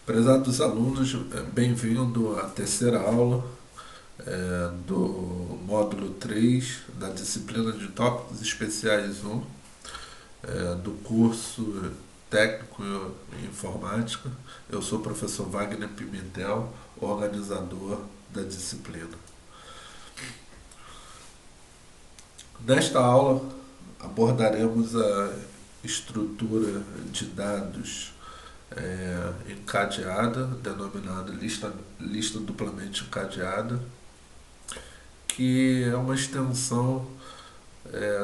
Prezados alunos, bem-vindo à terceira aula do módulo 3 da disciplina de Tópicos Especiais 1 do curso Técnico em Informática. Eu sou o professor Wagner Pimentel, organizador da disciplina. Nesta aula abordaremos a estrutura de dados encadeada, denominada lista duplamente encadeada, que é uma extensão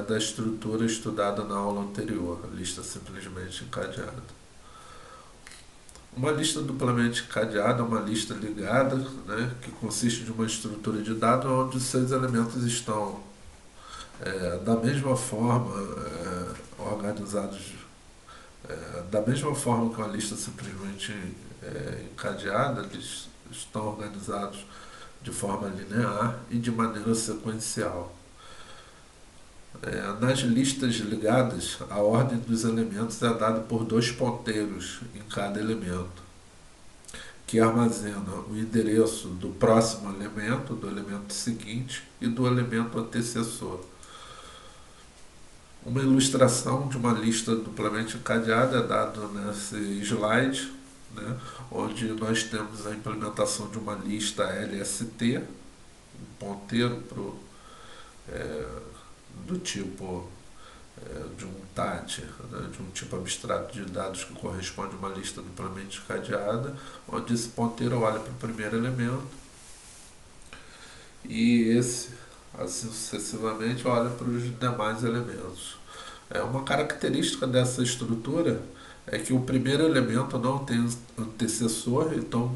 da estrutura estudada na aula anterior, a lista simplesmente encadeada. Uma lista duplamente encadeada é uma lista ligada, né, que consiste de uma estrutura de dados onde seus elementos estão da mesma forma organizados da mesma forma que uma lista simplesmente encadeada, eles estão organizados de forma linear e de maneira sequencial. Nas listas ligadas, a ordem dos elementos é dada por dois ponteiros em cada elemento, que armazenam o endereço do próximo elemento, do elemento seguinte e do elemento antecessor. Uma ilustração de uma lista duplamente encadeada é dada nesse slide, né, onde nós temos a implementação de uma lista LST, um ponteiro do tipo de um TAT, né, de um tipo abstrato de dados que corresponde a uma lista duplamente encadeada, onde esse ponteiro olha para o primeiro elemento e esse, assim sucessivamente, olha para os demais elementos. Uma característica dessa estrutura é que o primeiro elemento não tem antecessor, então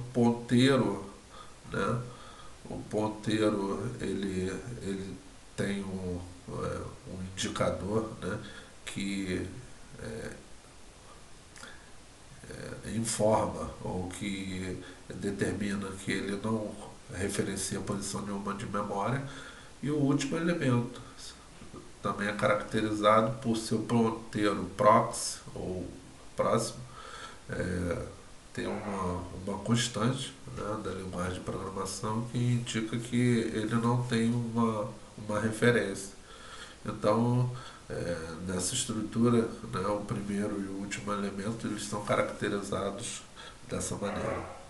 né, o ponteiro ele tem um indicador, né, que informa ou que determina que ele não referencia a posição nenhuma de memória. E o último elemento também é caracterizado por seu ponteiro proxy ou próximo, é, tem uma constante, né, da linguagem de programação que indica que ele não tem uma referência. Então, nessa estrutura, né, o primeiro e o último elemento eles são caracterizados dessa maneira.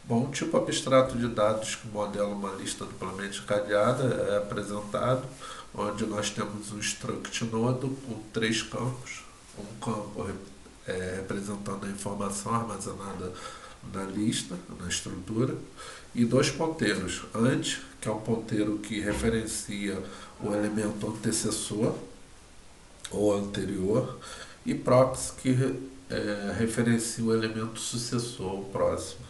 Bom, um tipo abstrato de dados que modela uma lista duplamente encadeada é apresentado, onde nós temos um struct node com três campos. Um campo representando a informação armazenada na lista, na estrutura, e dois ponteiros. Ante, que é um ponteiro que referencia o elemento antecessor ou anterior, e prox, que referencia o elemento sucessor ou próximo.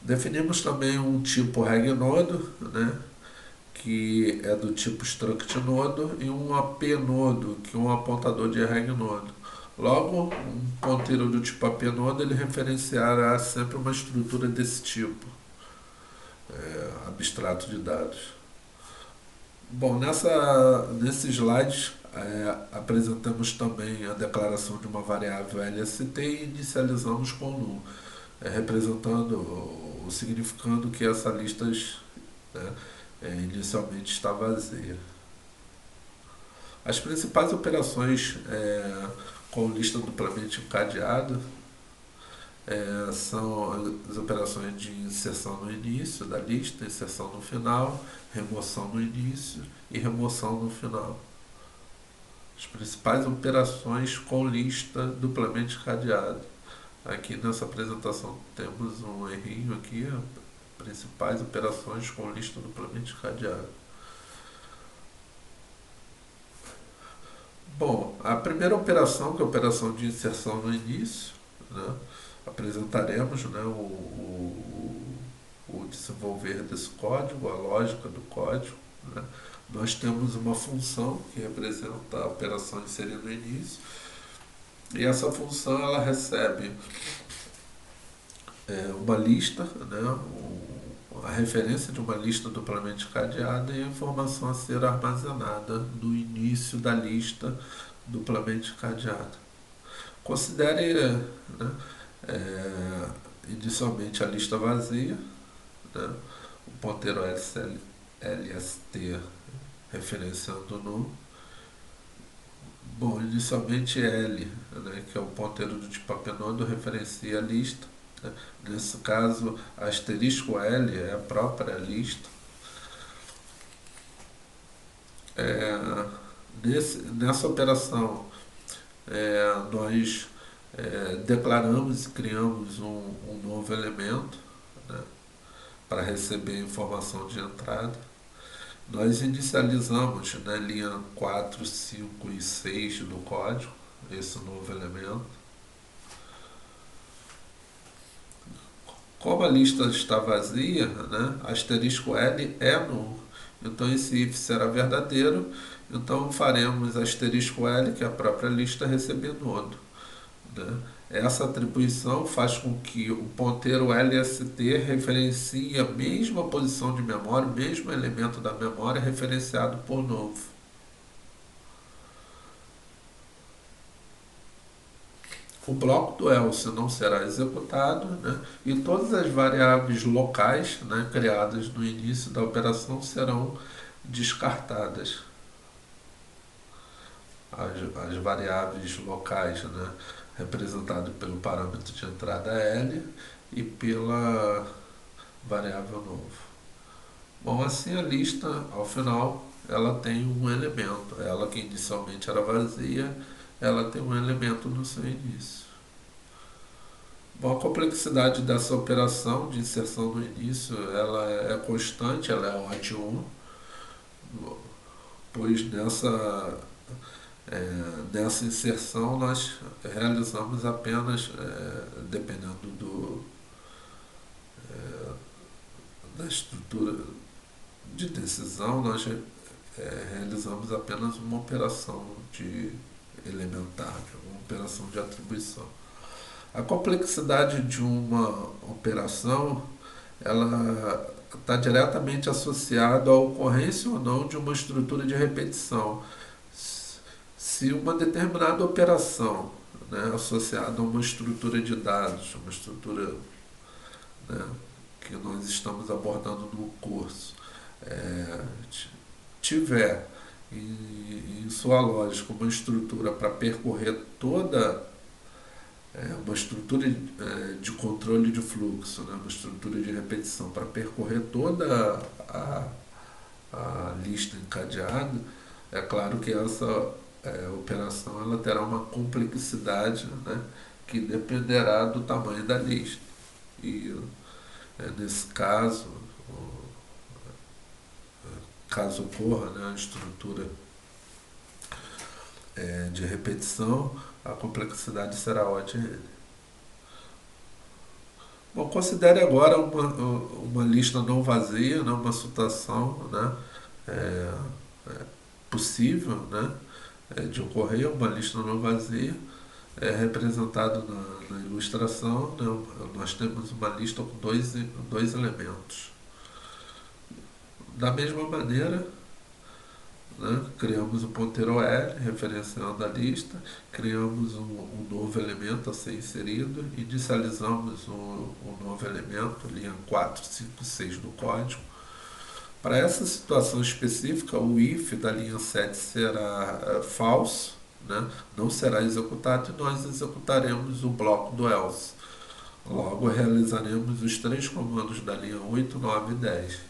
Definimos também um tipo regnodo, né, que é do tipo struct nodo, e um apnodo, que é um apontador de regnodo. Logo, um ponteiro do tipo apnodo ele referenciará sempre uma estrutura desse tipo, abstrato de dados. Bom, nesse slide apresentamos também a declaração de uma variável LST e inicializamos com null, representando ou significando que essa lista, né, inicialmente está vazia. As principais operações com lista duplamente encadeada são as operações de inserção no início da lista, inserção no final, remoção no início e remoção no final. As principais operações com lista duplamente encadeada. Aqui nessa apresentação temos um errinho aqui, principais operações com lista duplamente encadeada. Bom, a primeira operação, que é a operação de inserção no início, né, apresentaremos, né, o desenvolver desse código, a lógica do código. Né. Nós temos uma função que representa a operação inserir no início, e essa função ela recebe uma lista, né, a referência de uma lista duplamente cadeada e a informação a ser armazenada no início da lista duplamente cadeada. Considere, né, é, inicialmente a lista vazia, né? O ponteiro LST referenciando no. Bom, inicialmente L, né, que é o ponteiro do tipo Apenodo, referencia a lista. Né? Nesse caso, asterisco L é a própria lista. É, nessa operação, nós declaramos e criamos um novo elemento, né, para receber informação de entrada. Nós inicializamos na linha 4, 5 e 6 do código esse novo elemento. Como a lista está vazia, né, asterisco L é nulo. Então esse if será verdadeiro, então faremos asterisco L, que é a própria lista, receber nodo. Né? Essa atribuição faz com que o ponteiro LST referencie a mesma posição de memória, o mesmo elemento da memória referenciado por novo. O bloco do else não será executado, né? E todas as variáveis locais, né, criadas no início da operação serão descartadas. As variáveis locais, né, representadas pelo parâmetro de entrada L e pela variável novo. Bom, assim a lista, ao final, ela tem um elemento. Ela que inicialmente era vazia, ela tem um elemento no seu início. Bom, a complexidade dessa operação de inserção no início, ela é constante, ela é odd 1, pois nessa inserção nós realizamos apenas, dependendo da estrutura de decisão, nós realizamos apenas uma operação de elementar, uma operação de atribuição. A complexidade de uma operação, ela está diretamente associada à ocorrência ou não de uma estrutura de repetição. Se uma determinada operação, né, associada a uma estrutura de dados, uma estrutura, né, que nós estamos abordando no curso, é, tiver em sua lógica uma estrutura para percorrer toda, uma estrutura de controle de fluxo, né, uma estrutura de repetição para percorrer toda a lista encadeada, é claro que essa operação ela terá uma complexidade, né, que dependerá do tamanho da lista. E nesse caso, caso ocorra, né, a estrutura de repetição, a complexidade será ODN. Bom, considere agora uma lista não vazia, né, uma situação, né, é, possível, né, de ocorrer, uma lista não vazia, representado na ilustração, né, nós temos uma lista com dois elementos. Da mesma maneira, né, criamos o ponteiro L, referenciando a lista, criamos um novo elemento a ser inserido, inicializamos um novo elemento, linha 4, 5, 6 do código. Para essa situação específica, o if da linha 7 será falso, né, não será executado, e nós executaremos o bloco do else. Logo, realizaremos os três comandos da linha 8, 9 e 10.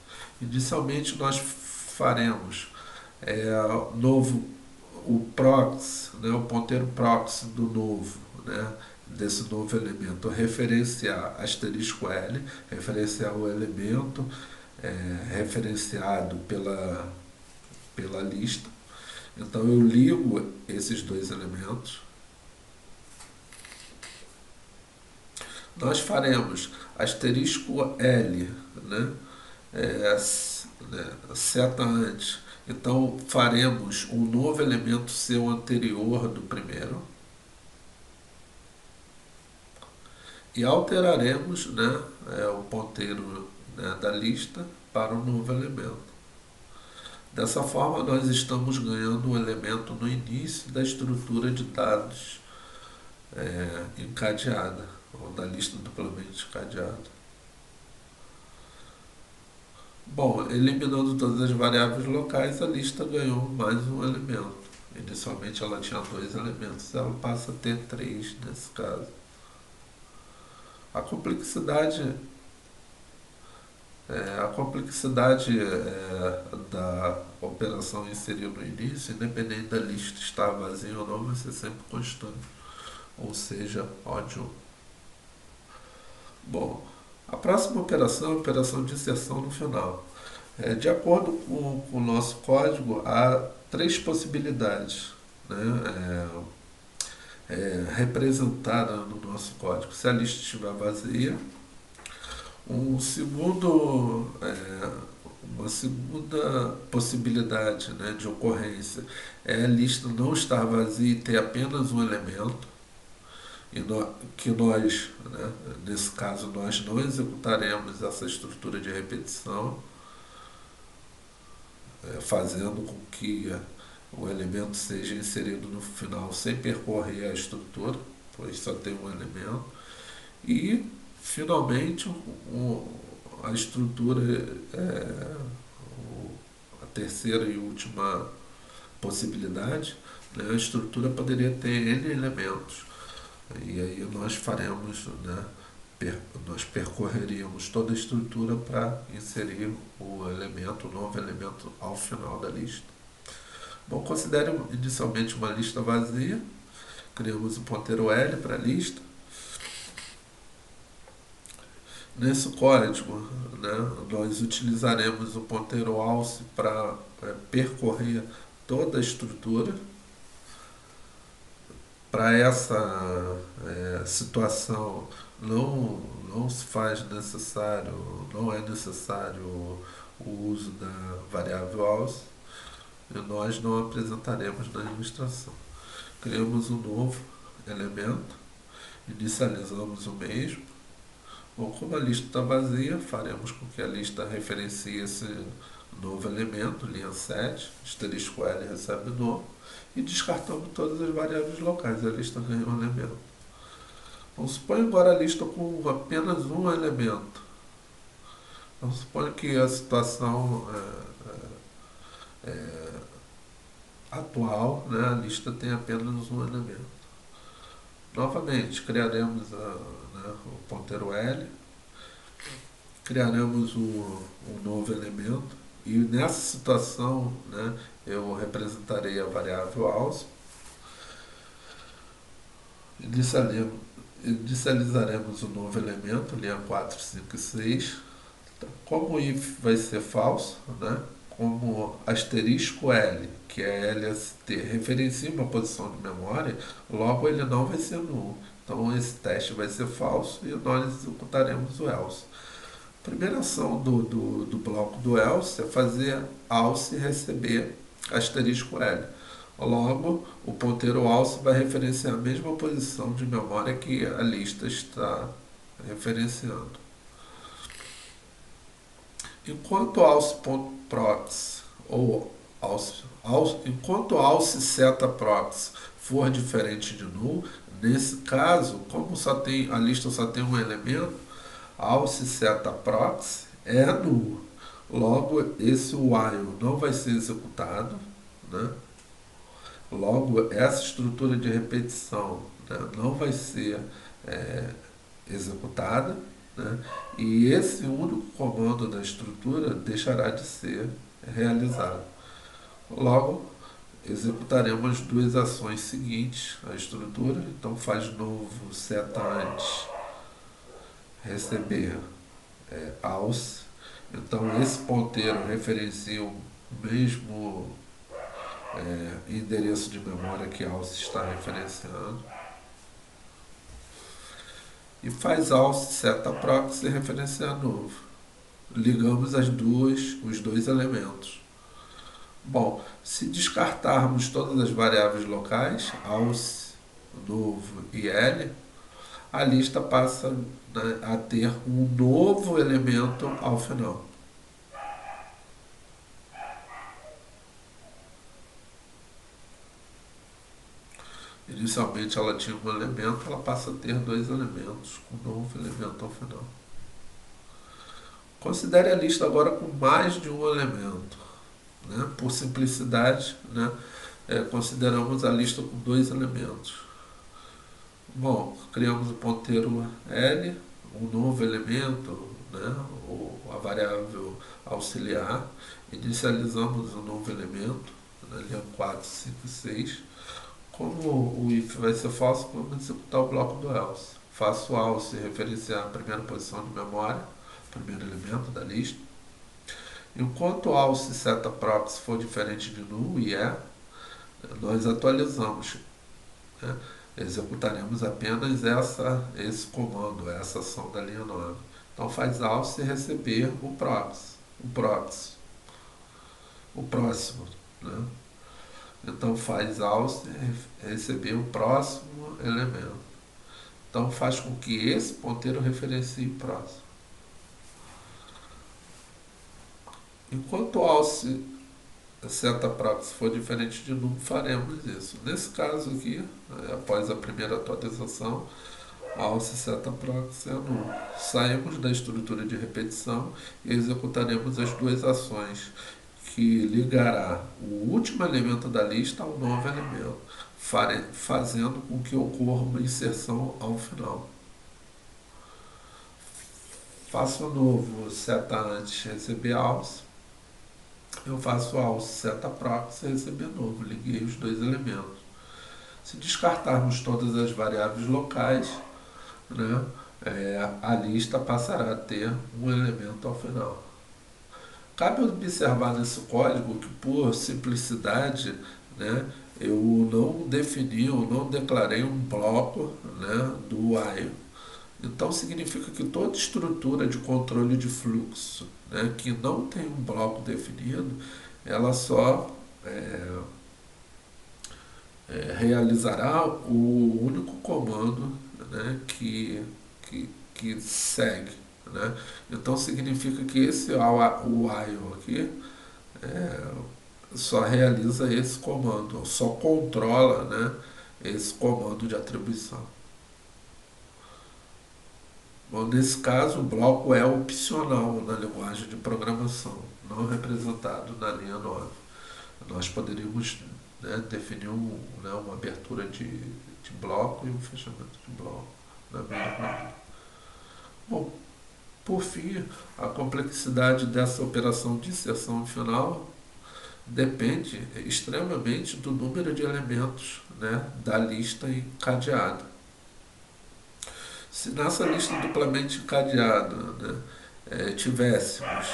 Inicialmente, nós faremos novo, o prox, né, o ponteiro prox do novo, né, desse novo elemento, referenciar asterisco L, referenciar o elemento referenciado pela lista. Então eu ligo esses dois elementos. Nós faremos asterisco L, né, seta antes. Então faremos um novo elemento ser o anterior do primeiro e alteraremos, né, o ponteiro, né, da lista para um novo elemento. Dessa forma nós estamos ganhando um elemento no início da estrutura de dados encadeada. ou da lista duplamente cadeada. Bom, eliminando todas as variáveis locais, a lista ganhou mais um elemento. Inicialmente ela tinha dois elementos, ela passa a ter três nesse caso. A complexidade, da operação inserir no início, independente da lista estar vazia ou não, vai ser sempre constante. Ou seja, O de 1. Bom, a próxima operação é a operação de inserção no final. De acordo com o nosso código, há três possibilidades, né, representadas no nosso código. Se a lista estiver vazia, um segundo, uma segunda possibilidade, né, de ocorrência é a lista não estar vazia e ter apenas um elemento, que nós, né, nesse caso, nós não executaremos essa estrutura de repetição, fazendo com que o elemento seja inserido no final sem percorrer a estrutura, pois só tem um elemento. E, finalmente, a estrutura, a terceira e última possibilidade, né, a estrutura poderia ter N elementos. E aí nós faremos, né, nós percorreríamos toda a estrutura para inserir o novo elemento ao final da lista. Bom, considere inicialmente uma lista vazia. Criamos o ponteiro L para a lista. Nesse código, né, nós utilizaremos o ponteiro alce para percorrer toda a estrutura. Para essa situação, não se faz necessário, não é necessário o uso da variável alce, e nós não apresentaremos na ilustração. Criamos um novo elemento, inicializamos o mesmo. Bom, como a lista está vazia, faremos com que a lista referencie esse novo elemento, linha 7, asterisco L recebe novo, e descartamos todas as variáveis locais. A lista ganhou um elemento. Então, suponha agora a lista com apenas um elemento. Então, suponha que a situação atual, né, a lista tem apenas um elemento. Novamente, criaremos o ponteiro L, criaremos um novo elemento, e nessa situação, né, eu representarei a variável alce, inicializaremos o novo elemento, linha 4, 5 e 6. Como o if vai ser falso, né, como asterisco L, que é LST, referencia uma posição de memória, logo ele não vai ser nulo. Então esse teste vai ser falso e nós executaremos o else. A primeira ação do bloco do else é fazer alce receber asterisco L. Logo, o ponteiro alce vai referenciar a mesma posição de memória que a lista está referenciando. Enquanto alce.prox ou enquanto alce seta prox for diferente de null, nesse caso, como a lista só tem um elemento, alce seta prox é null. Logo, esse while não vai ser executado, né? Logo, essa estrutura de repetição, né, não vai ser executada, né, e esse único comando da estrutura deixará de ser realizado. Logo, executaremos as duas ações seguintes à estrutura. Então, faz novo seta antes receber alce. Então, esse ponteiro referencia o mesmo endereço de memória que alce está referenciando. E faz alce seta proxy referenciar novo. Ligamos os dois elementos. Bom, se descartarmos todas as variáveis locais, alce, novo e L, a lista passa, né, a ter um novo elemento ao final. inicialmente ela tinha um elemento, ela passa a ter dois elementos, com um novo elemento ao final. Considere a lista agora com mais de um elemento. Né? Por simplicidade, né? Consideramos a lista com dois elementos. Bom, criamos o ponteiro L, um novo elemento, né? A variável auxiliar, inicializamos um novo elemento, na linha 4, 5 e 6. Como o if vai ser falso, vamos executar o bloco do else. Faço o else referenciar a primeira posição de memória, primeiro elemento da lista. Enquanto o else setaprox for diferente de null e nós atualizamos, né? Executaremos apenas esse comando, essa ação da linha 9. Então faz else e receber o próximo. Né? Então faz else e receber o próximo elemento. Então faz com que esse ponteiro referencie o próximo. Enquanto o else setaprox for diferente de null, faremos isso. Nesse caso aqui, após a primeira atualização, else setaprox é null. Saímos da estrutura de repetição e executaremos as duas ações, que ligará o último elemento da lista ao novo elemento, fazendo com que ocorra uma inserção ao final. Faço o novo seta antes receber else. Eu faço else setaprox e receber novo. Liguei os dois elementos. Se descartarmos todas as variáveis locais, né, a lista passará a ter um elemento ao final. Cabe observar nesse código que, por simplicidade, né, eu não defini, eu não declarei um bloco, né, do while. Então significa que toda estrutura de controle de fluxo, né, que não tem um bloco definido, ela só realizará o único comando, né, que segue. Né? Então significa que esse while aqui só realiza esse comando, só controla, né, esse comando de atribuição. Bom, nesse caso, o bloco é opcional na linguagem de programação, não representado na linha 9. Nós poderíamos, né, definir uma abertura de bloco e um fechamento de bloco na mesma linha. Bom, por fim, a complexidade dessa operação de inserção final depende extremamente do número de elementos, né, da lista encadeada. Se nessa lista duplamente encadeada, né, tivéssemos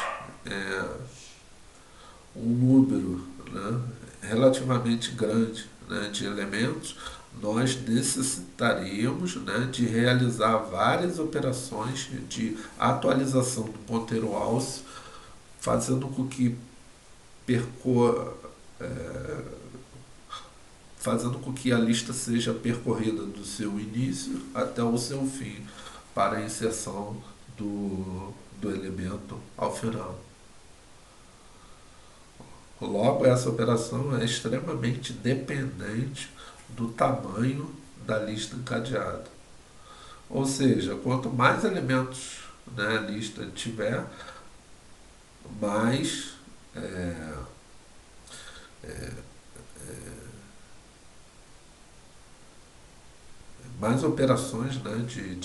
um número, né, relativamente grande, né, de elementos, nós necessitaríamos, né, de realizar várias operações de atualização do ponteiro else, fazendo com que fazendo com que a lista seja percorrida do seu início até o seu fim, para a inserção do elemento ao final. Logo, essa operação é extremamente dependente do tamanho da lista encadeada. Ou seja, quanto mais elementos, né, a lista tiver, mais mais operações, né, de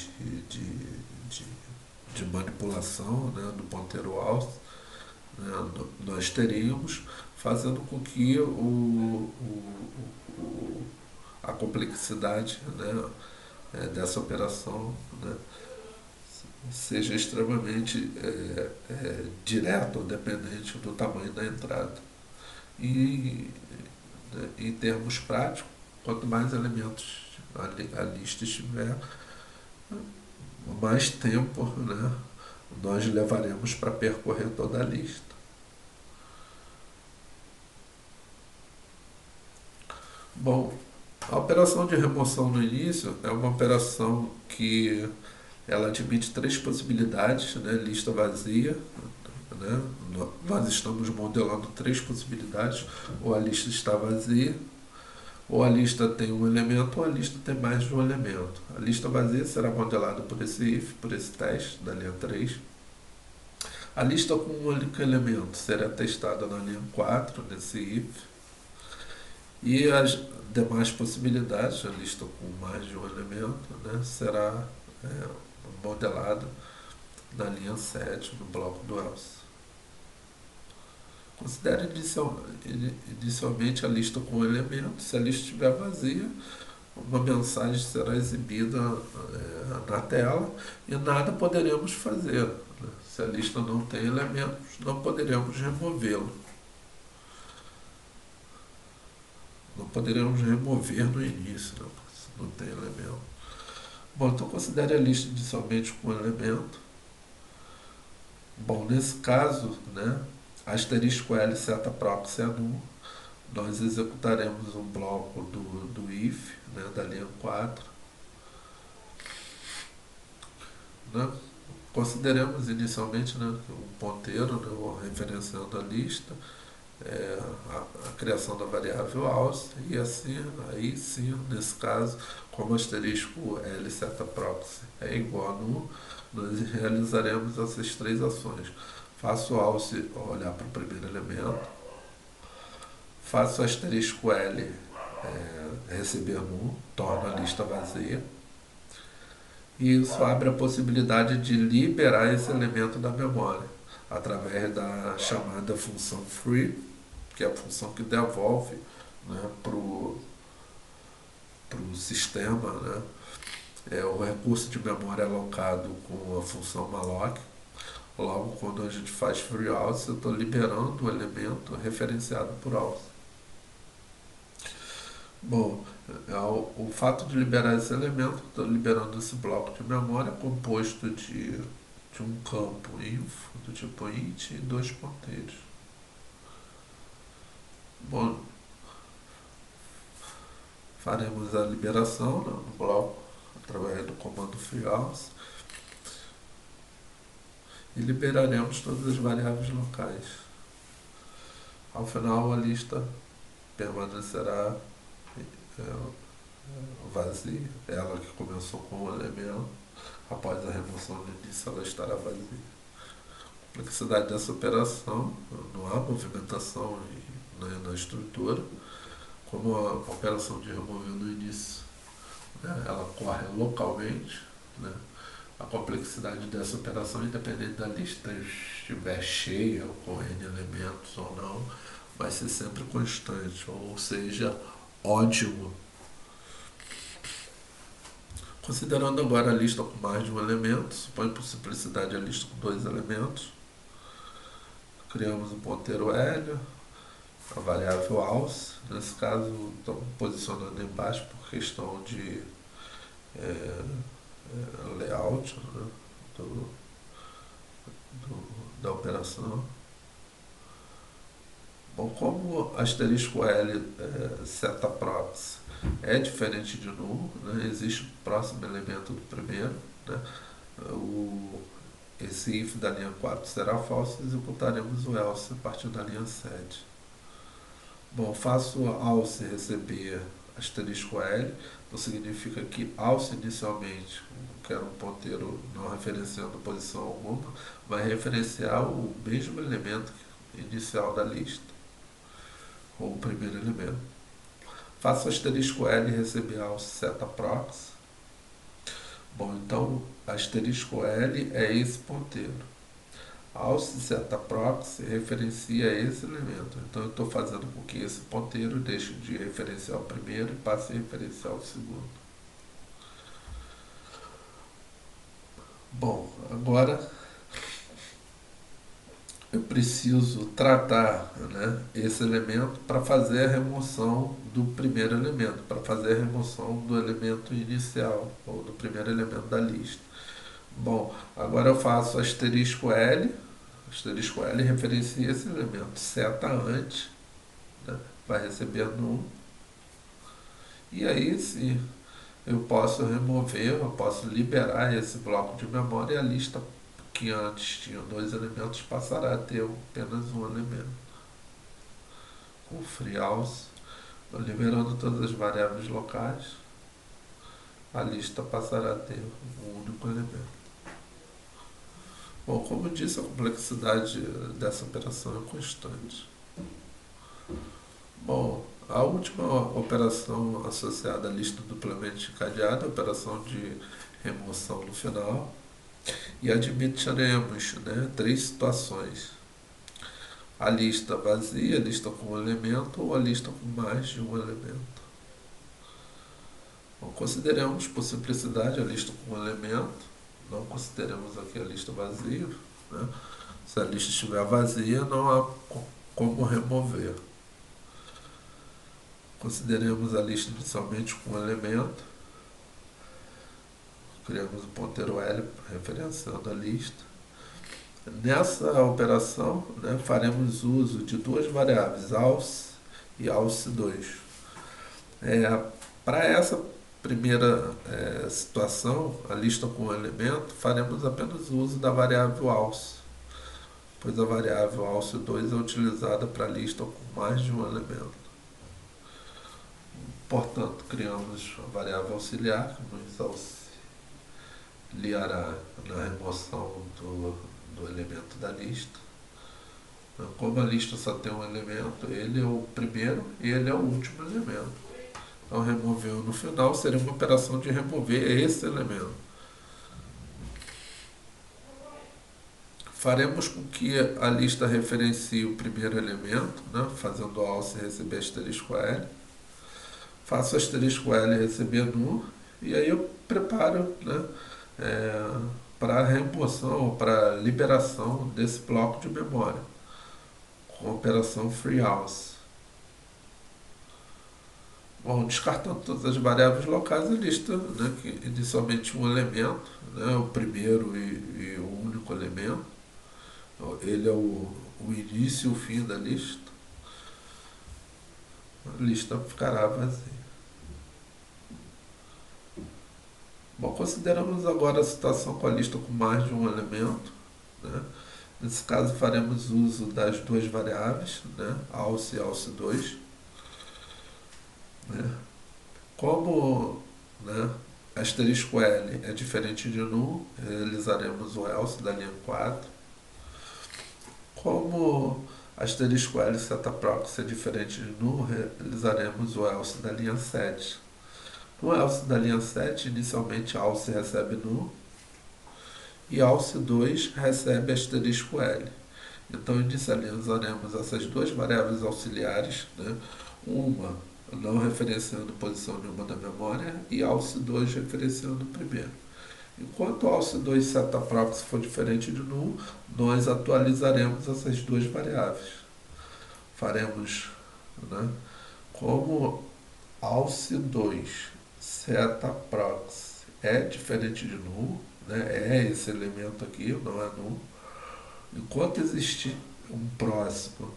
manipulação, né, do ponteiro else, né, nós teríamos, fazendo com que a complexidade, né, dessa operação, né, seja extremamente direta ou dependente do tamanho da entrada. E, né, em termos práticos, quanto mais elementos a lista estiver, mais tempo, né, nós levaremos para percorrer toda a lista. Bom, a operação de remoção no início é uma operação que ela admite três possibilidades, né, lista vazia, né, nós estamos modelando três possibilidades: ou a lista está vazia, Ou a lista tem um elemento ou a lista tem mais de um elemento. A lista vazia será modelada por esse if, por esse teste da linha 3. A lista com um único elemento será testada na linha 4, nesse if. E as demais possibilidades, a lista com mais de um elemento, né, será modelada na linha 7, no bloco do else. Considere inicialmente a lista com um elemento. Se a lista estiver vazia, uma mensagem será exibida na tela e nada poderemos fazer. Né? Se a lista não tem elementos, não poderemos removê-lo. Não poderemos remover no início, né? Se não tem elemento. Bom, então considere a lista inicialmente com um elemento. Bom, nesse caso, né, asterisco L seta proxy é nulo. Nós executaremos um bloco do if, né, da linha 4. Né? Consideremos inicialmente, né, um ponteiro, né, referenciando a lista, a criação da variável else, e assim, aí sim, nesse caso, como asterisco L seta proxy é igual a nulo, nós realizaremos essas três ações. Faço else olhar para o primeiro elemento, faço asterisco L receber nulo, torna a lista vazia, e isso abre a possibilidade de liberar esse elemento da memória através da chamada função free, que é a função que devolve, né, para o sistema, né, o recurso de memória alocado com a função malloc. Logo, quando a gente faz free else, eu estou liberando o elemento referenciado por else. Bom, o fato de liberar esse elemento, estou liberando esse bloco de memória composto de um campo info, do tipo int, e dois ponteiros. Bom, faremos a liberação, né, no bloco através do comando freeAlse e liberaremos todas as variáveis locais. Ao final, a lista permanecerá vazia, ela que começou com o elemento, após a remoção do início, ela estará vazia. A complexidade dessa operação, não há movimentação na estrutura, como a operação de remover no início, né, ela ocorre localmente, né, a complexidade dessa operação, independente da lista estiver cheia ou com N elementos ou não, vai ser sempre constante, ou seja, ótimo. Considerando agora a lista com mais de um elemento, supõe por simplicidade a lista com dois elementos. Criamos um ponteiro L, a variável else. Nesse caso, estamos posicionando embaixo por questão de layout, né, da operação. Bom, como asterisco L seta proxy é diferente de nulo, né, existe o próximo elemento do primeiro, né, esse if da linha 4 será falso e executaremos o else a partir da linha 7. Bom, faço else receber asterisco L, então significa que else inicialmente, que era um ponteiro não referenciando posição alguma, vai referenciar o mesmo elemento inicial da lista, ou o primeiro elemento. Faço asterisco L e receber else seta proxy. Bom, então asterisco L é esse ponteiro. Else seta proxy referencia esse elemento. Então eu estou fazendo com que esse ponteiro deixe de referenciar o primeiro e passe a referenciar o segundo. Bom, agora eu preciso tratar, né, esse elemento para fazer a remoção do primeiro elemento, para fazer a remoção do elemento inicial, ou do primeiro elemento da lista. Bom, agora eu faço asterisco L referencia esse elemento, seta antes, né, vai receber nulo, e aí sim eu posso remover, eu posso liberar esse bloco de memória e a lista que antes tinha dois elementos passará a ter apenas um elemento. Com freeAlse Liberando todas as variáveis locais, a lista passará a ter um único elemento. Bom, como eu disse, a complexidade dessa operação é constante. Bom, a última operação associada à lista duplamente encadeada é a operação de remoção no final. E admitiremos, três situações: a lista vazia, a lista com um elemento ou a lista com mais de um elemento. Bom, consideremos, por simplicidade, a lista com um elemento. Não consideremos aqui a lista vazia. Né? Se a lista estiver vazia, não há como remover. Consideremos a lista inicialmente com um elemento. Criamos o ponteiro L referenciando a lista. Nessa operação, faremos uso de duas variáveis, alce e alce2. Para essa primeira situação, a lista com um elemento, faremos apenas uso da variável alce, pois a variável alce2 é utilizada para a lista com mais de um elemento. Portanto, criamos a variável auxiliar, que nos auxiliará na remoção do elemento da lista. Como a lista só tem um elemento, ele é o primeiro e ele é o último elemento. Então, remover no final seria uma operação de remover esse elemento. Faremos com que a lista referencie o primeiro elemento, fazendo alce receber asterisco L. Faço asterisco L receber nu, e aí eu preparo para a remoção, para a liberação desse bloco de memória, com a operação FreeAlce. Bom, descartando todas as variáveis locais, a lista, que inicialmente um elemento, o primeiro e o único elemento, ele é o início e o fim da lista, a lista ficará vazia. Bom, consideramos agora a situação com a lista com mais de um elemento. Nesse caso, faremos uso das duas variáveis, alce e alce2. Como asterisco L é diferente de nu, realizaremos o else da linha 4. Como asterisco L setaproxy é diferente de nu, realizaremos o else da linha 7. No else da linha 7, inicialmente alce recebe nu e alce2 recebe asterisco L. Então, inicializaremos essas duas variáveis auxiliares, uma não referenciando posição nenhuma da memória e alce2 referenciando o primeiro. Enquanto alce2 setaproxy for diferente de nu, nós atualizaremos essas duas variáveis. Faremos como alce2 setaproxy é diferente de nu, é esse elemento aqui, não é nu. Enquanto existir um próximo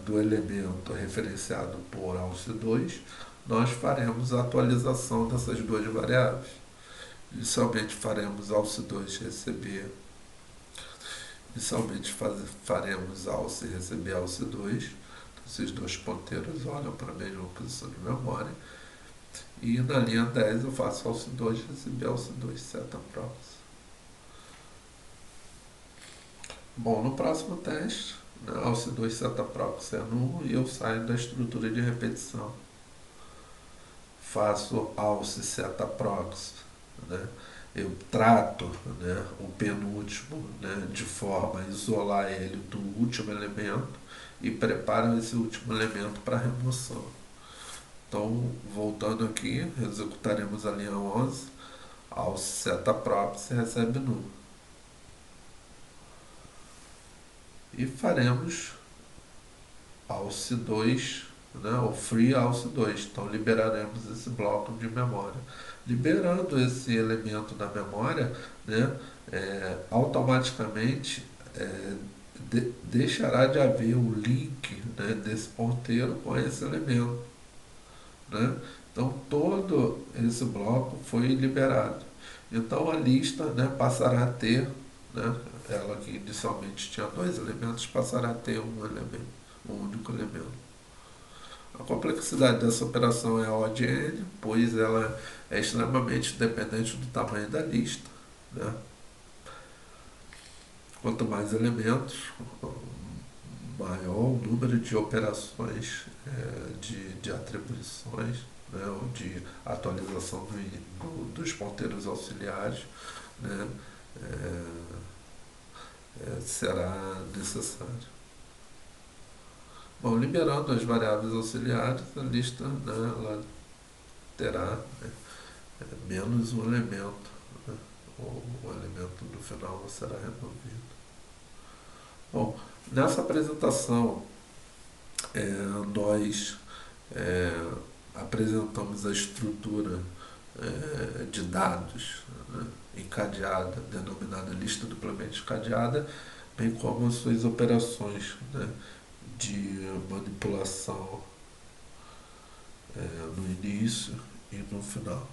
do elemento referenciado por alce2, nós faremos a atualização dessas duas variáveis. Inicialmente faremos alce2 receber, faremos alce receber alce2. Esses dois ponteiros olham para a mesma posição de memória. E na linha 10 eu faço alce2 receber alce2 setaproxy. Bom, no próximo teste, alce2 setaproxy é nu e eu saio da estrutura de repetição. Faço alce setaproxy, eu trato o penúltimo de forma a isolar ele do último elemento e preparo esse último elemento para remoção. Então, voltando aqui, executaremos a linha 11, alce setaproxy recebe nu. E faremos alce2, o free alce2. Então, liberaremos esse bloco de memória. Liberando esse elemento da memória, automaticamente deixará de haver o link desse ponteiro com esse elemento. Então, todo esse bloco foi liberado. Então, a lista passará a ter, ela que inicialmente tinha dois elementos, passará a ter um único elemento. A complexidade dessa operação é O de n, pois ela é extremamente dependente do tamanho da lista, né? Quanto mais elementos, maior o número de operações de atribuições, né, ou de atualização dos ponteiros auxiliares, né, é, será necessário. Bom, liberando as variáveis auxiliares, a lista, né, ela terá, né, menos um elemento, né, ou o elemento no final será removido. Bom, nessa apresentação nós é, apresentamos a estrutura de dados, né, encadeada, denominada lista duplamente encadeada, bem como as suas operações, né, de manipulação no início e no final.